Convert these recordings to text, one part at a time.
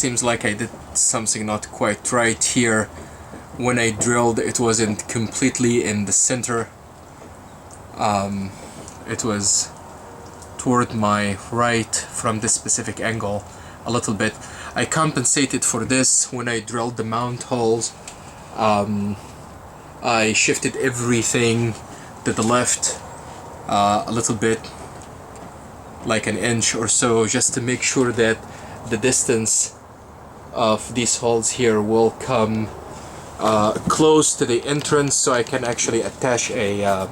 seems like I did something not quite right here. When I drilled, it wasn't completely in the center. It was toward my right from this specific angle a little bit. I compensated for this when I drilled the mount holes. I shifted everything to the left a little bit, like an inch or so, just to make sure that the distance of these holes here will come close to the entrance, so I can actually attach a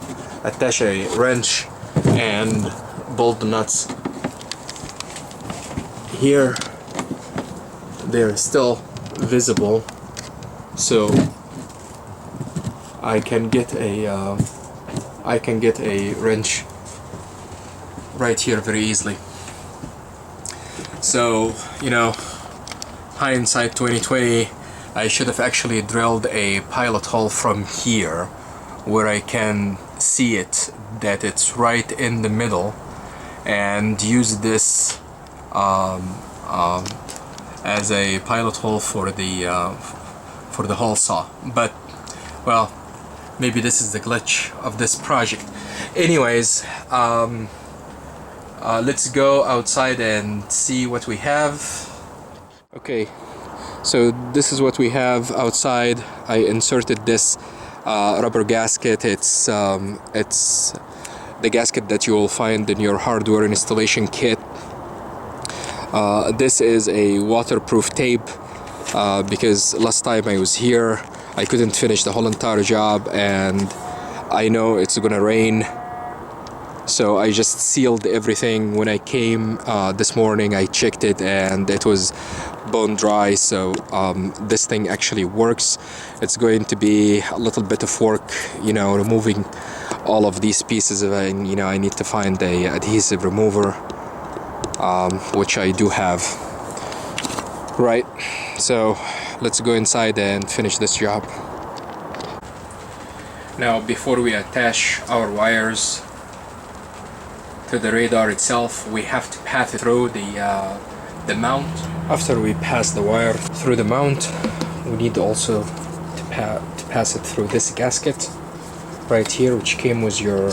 wrench and bolt the nuts. Here they're still visible, so I can get a wrench right here very easily. So, you know, hindsight 2020, I should have actually drilled a pilot hole from here where I can see it, that it's right in the middle, and use this as a pilot hole for the hole saw. But, well, maybe this is the glitch of this project. Anyways, let's go outside and see what we have. Okay, so this is what we have outside. I inserted this rubber gasket. It's the gasket that you will find in your hardware installation kit. This is a waterproof tape because last time I was here I couldn't finish the whole entire job, and I know it's gonna rain, so I just sealed everything. When I came this morning, I checked it and it was bone dry, so this thing actually works. It's going to be a little bit of work, you know, removing all of these pieces, and you know, I need to find a adhesive remover, which I do have. Right, so let's go inside and finish this job. Now, before we attach our wires to the radar itself, we have to pass it through the mount. After we pass the wire through the mount, we need also to pass it through this gasket right here, which came with your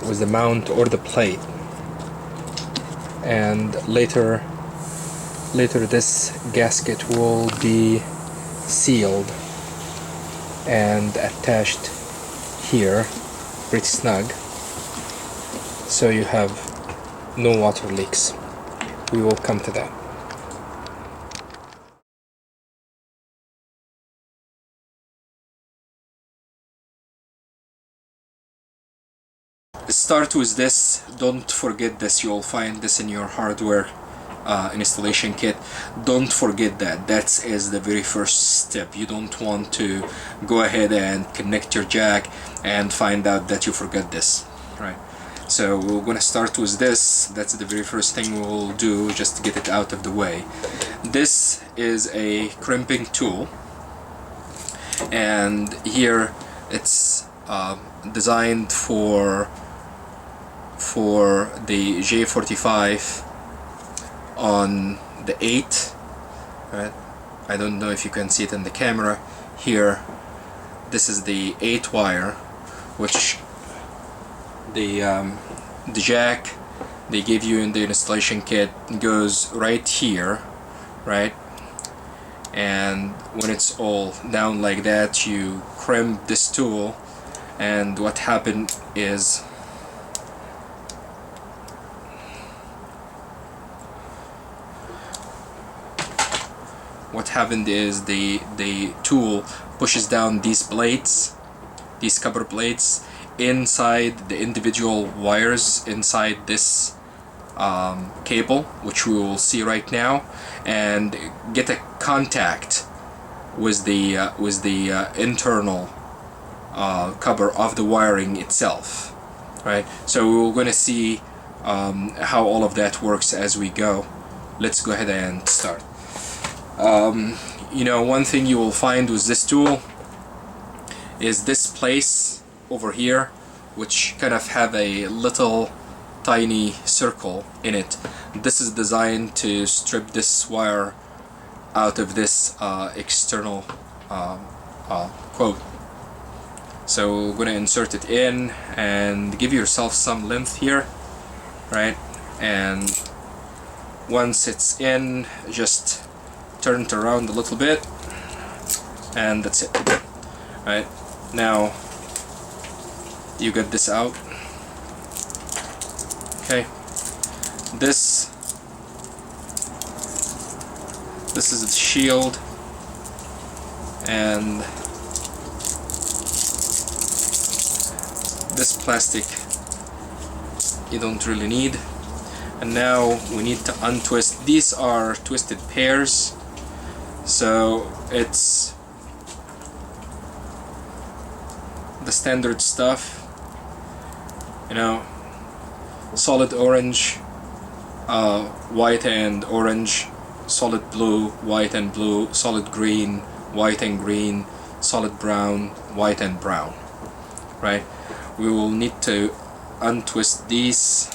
with the mount or the plate. And later this gasket will be sealed and attached here pretty snug, so you have no water leaks. We will come to that. Start with this. Don't forget this. You'll find this in your hardware installation kit. Don't forget that. That is the very first step. You don't want to go ahead and connect your jack and find out that you forgot this, right? So we're gonna start with this. That's the very first thing we'll do, just to get it out of the way. This is a crimping tool, and here it's designed for the J45 on the 8, right? I don't know if you can see it in the camera here. This is the 8 wire, which the jack they give you in the installation kit goes right here, right? And when it's all down like that, you crimp this tool, and what happened is the tool pushes down these blades, these copper blades, inside the individual wires inside this cable, which we will see right now, and get a contact with the internal cover of the wiring itself, right? So we're going to see how all of that works as we go. Let's go ahead and start. You know, one thing you will find with this tool is this place over here, which kind of have a little tiny circle in it. This is designed to strip this wire out of this external quote. So we're gonna insert it in and give yourself some length here, right? And once it's in, just turn it around a little bit, and that's it. Right, now you get this out. Okay, this is the shield, and this plastic you don't really need. And now we need to untwist. These are twisted pairs, so it's the standard stuff, you know, solid orange, white and orange, solid blue, white and blue, solid green, white and green, solid brown, white and brown, right? We will need to untwist these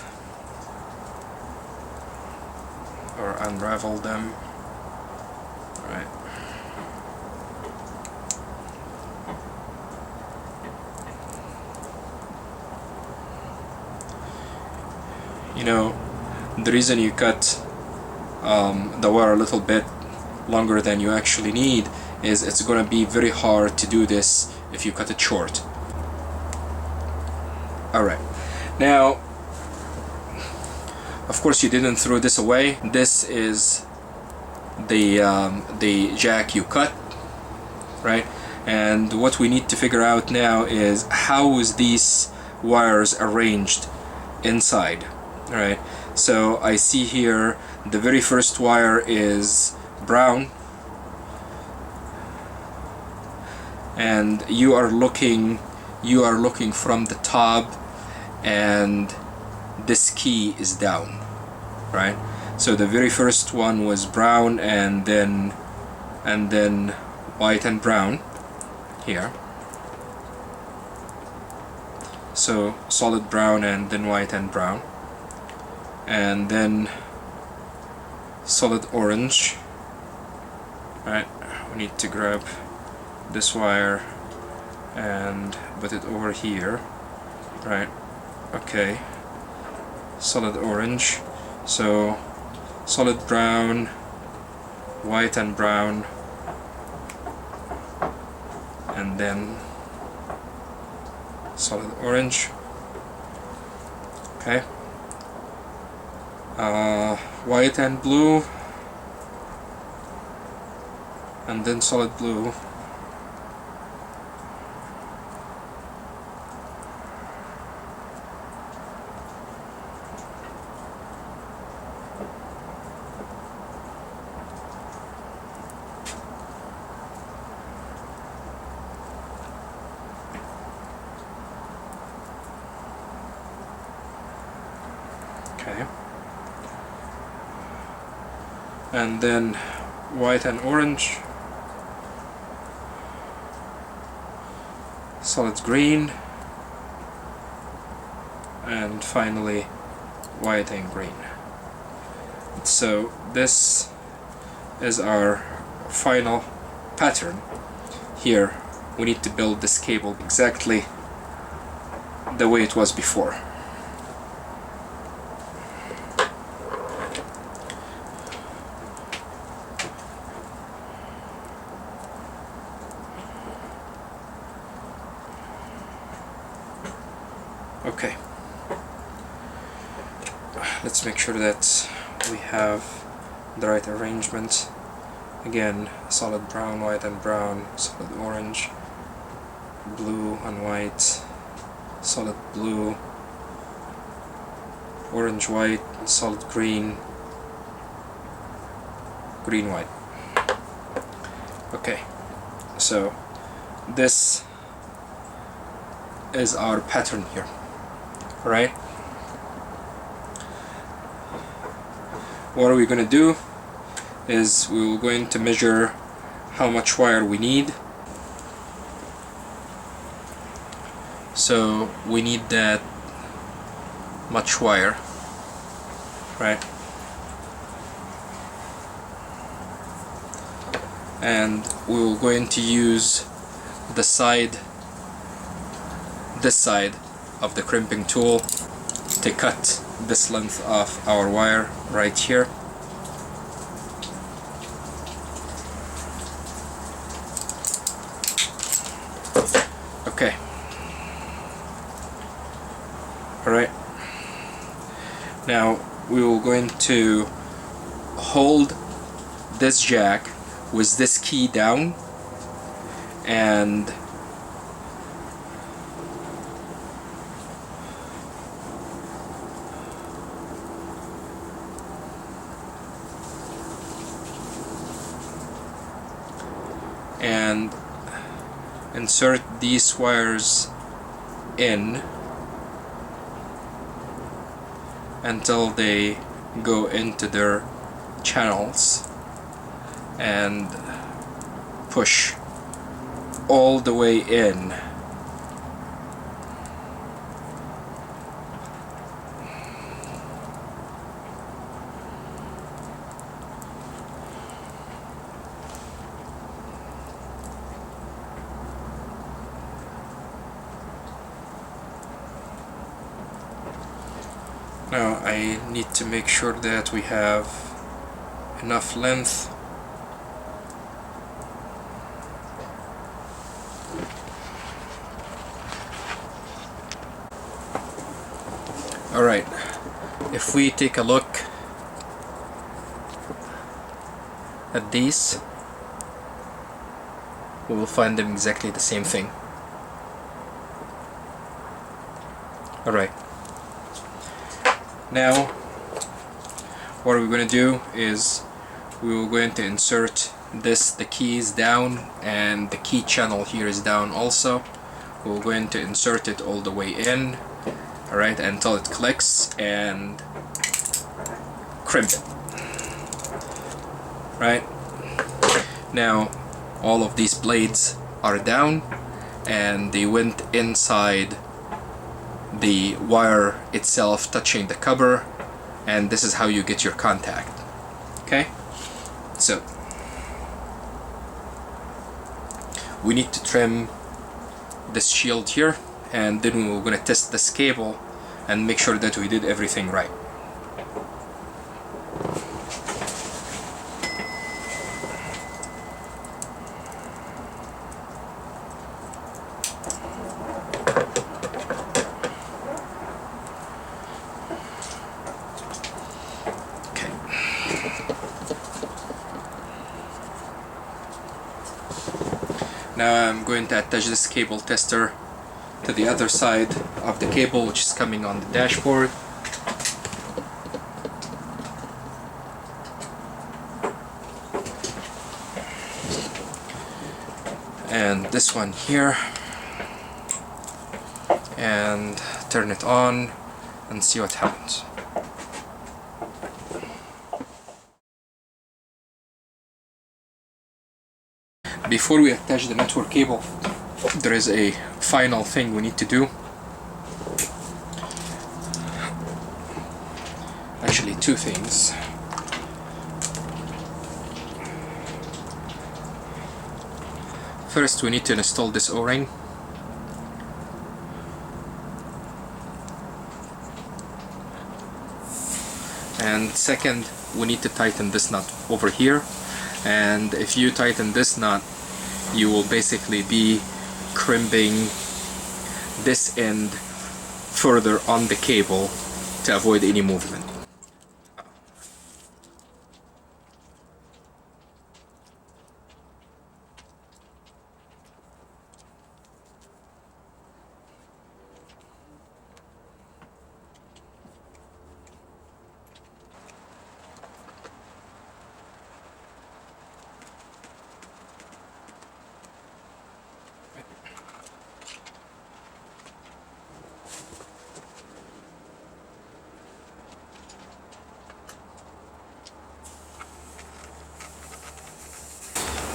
or unravel them, right? You know, the reason you cut the wire a little bit longer than you actually need is it's gonna be very hard to do this if you cut it short. Alright, now of course you didn't throw this away. This is the jack you cut, right? And what we need to figure out now is how is these wires arranged inside. Alright, so I see here the very first wire is brown, and you are looking from the top, and this key is down, right? So the very first one was brown, and then white and brown here. So solid brown and then white and brown, and then solid orange, right? We need to grab this wire and put it over here, right? Okay, solid orange, so solid brown, white and brown, and then solid orange. Okay, white and blue, and then solid blue. Okay, and then white and orange, solid green, and finally white and green. So this is our final pattern. Here we need to build this cable exactly the way it was before. Okay, let's make sure that we have the right arrangement. Again, solid brown, white and brown, solid orange, blue and white, solid blue, orange white, solid green, green white. Okay, so this is our pattern here. Right? What are we going to do is we're going to measure how much wire we need. So we need that much wire, right? And we're going to use the side, this side of the crimping tool to cut this length of our wire right here. Okay. Alright. Now we are going to hold this jack with this key down and insert these wires in until they go into their channels and push all the way in. Now I need to make sure that we have enough length. Alright, if we take a look at these, we will find them exactly the same thing. Alright. Now, what we're going to do is we're going to insert the keys down, and the key channel here is down also. We're going to insert it all the way in, alright, until it clicks, and crimp it. Right? Now, all of these blades are down, and they went inside the wire itself, touching the cover, and this is how you get your contact. Okay, so we need to trim this shield here, and then we're going to test this cable and make sure that we did everything right. Now I'm going to attach this cable tester to the other side of the cable, which is coming on the dashboard. And this one here. And turn it on and see what happens. Before we attach the network cable, there is a final thing we need to do. Actually, two things. First, we need to install this O-ring. And second, we need to tighten this nut over here. And if you tighten this nut, you will basically be crimping this end further on the cable to avoid any movement.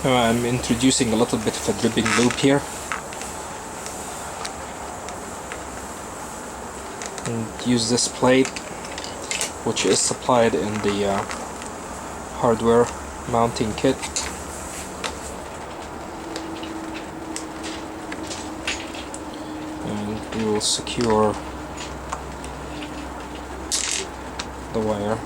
I'm introducing a little bit of a dripping loop here. and use this plate, which is supplied in the hardware mounting kit. And we will secure the wire.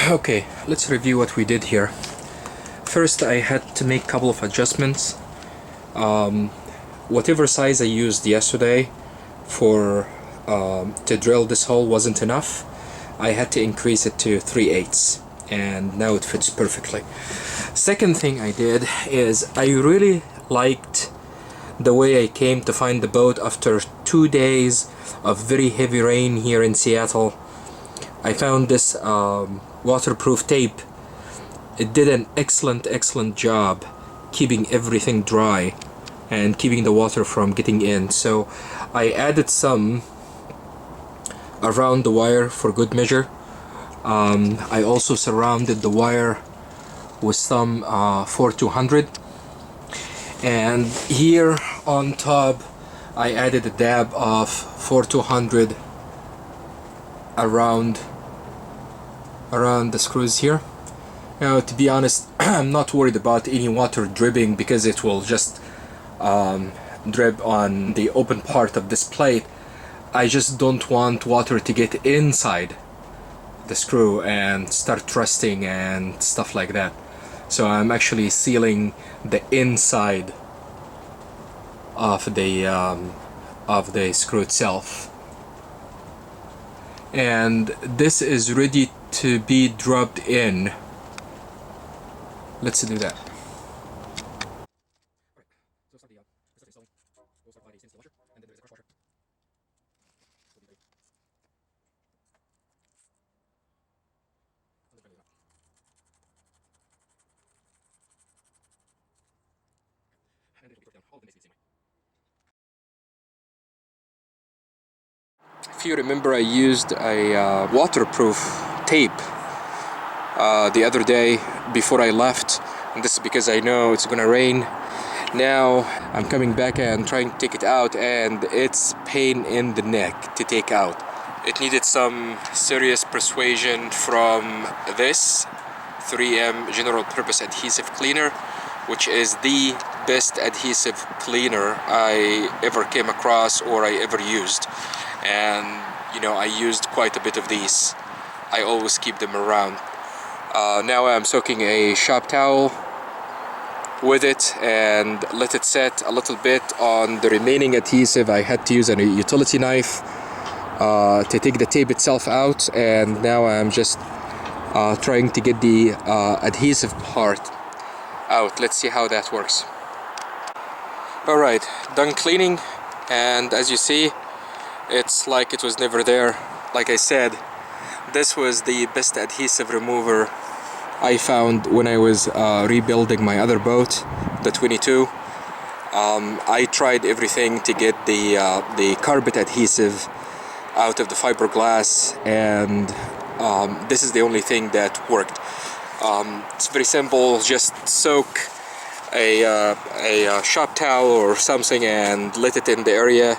Okay, let's review what we did here. First, I had to make a couple of adjustments. Whatever size I used yesterday for to drill this hole wasn't enough. I had to increase it to 3/8, and now it fits perfectly. Second thing I did is I really liked the way I came to find the boat after 2 days of very heavy rain here in Seattle. I found this waterproof tape. It did an excellent job keeping everything dry and keeping the water from getting in. So I added some around the wire for good measure. I also surrounded the wire with some 4200, and here on top I added a dab of 4200 around the screws here. Now, to be honest, I'm not worried about any water dripping because it will just drip on the open part of this plate. I just don't want water to get inside the screw and start rusting and stuff like that. So I'm actually sealing the inside of the screw itself. And this is ready to be dropped in. Let's do that. If you remember, I used a waterproof tape the other day before I left, and this is because I know it's gonna rain. Now I'm coming back and trying to take it out, and it's pain in the neck to take out. It needed some serious persuasion from this 3M general purpose adhesive cleaner, which is the best adhesive cleaner I ever came across or I ever used. And you know, I used quite a bit of these. I always keep them around. Now I'm soaking a shop towel with it and let it set a little bit on the remaining adhesive. I had to use a utility knife to take the tape itself out, and now I'm just trying to get the adhesive part out. Let's see how that works. Alright, done cleaning, and as you see, it's like it was never there. Like I said, this was the best adhesive remover I found when I was rebuilding my other boat, the 22. I tried everything to get the carpet adhesive out of the fiberglass, and this is the only thing that worked. It's very simple. Just soak a shop towel or something and let it in the area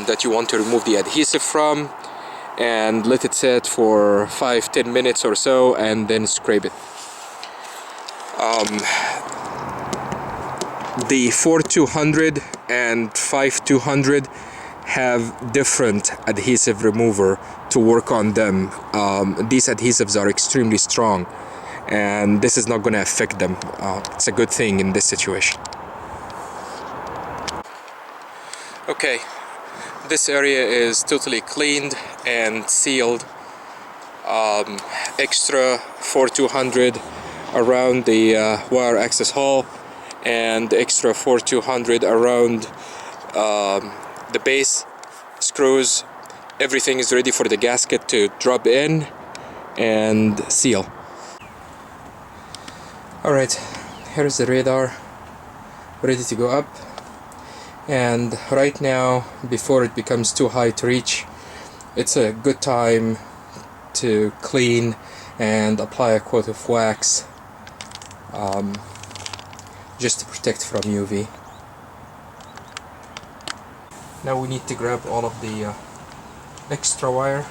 that you want to remove the adhesive from, and let it sit for 5-10 minutes or so, and then scrape it. The 4200 and 5200 have different adhesive remover to work on them. These adhesives are extremely strong, and this is not going to affect them. It's a good thing in this situation. Okay, this area is totally cleaned and sealed. Extra 4200 around the wire access hole, and extra 4200 around the base screws. Everything is ready for the gasket to drop in and seal. Alright, here's the radar ready to go up, And right now, before it becomes too high to reach, it's a good time to clean and apply a coat of wax, just to protect from UV. Now we need to grab all of the extra wire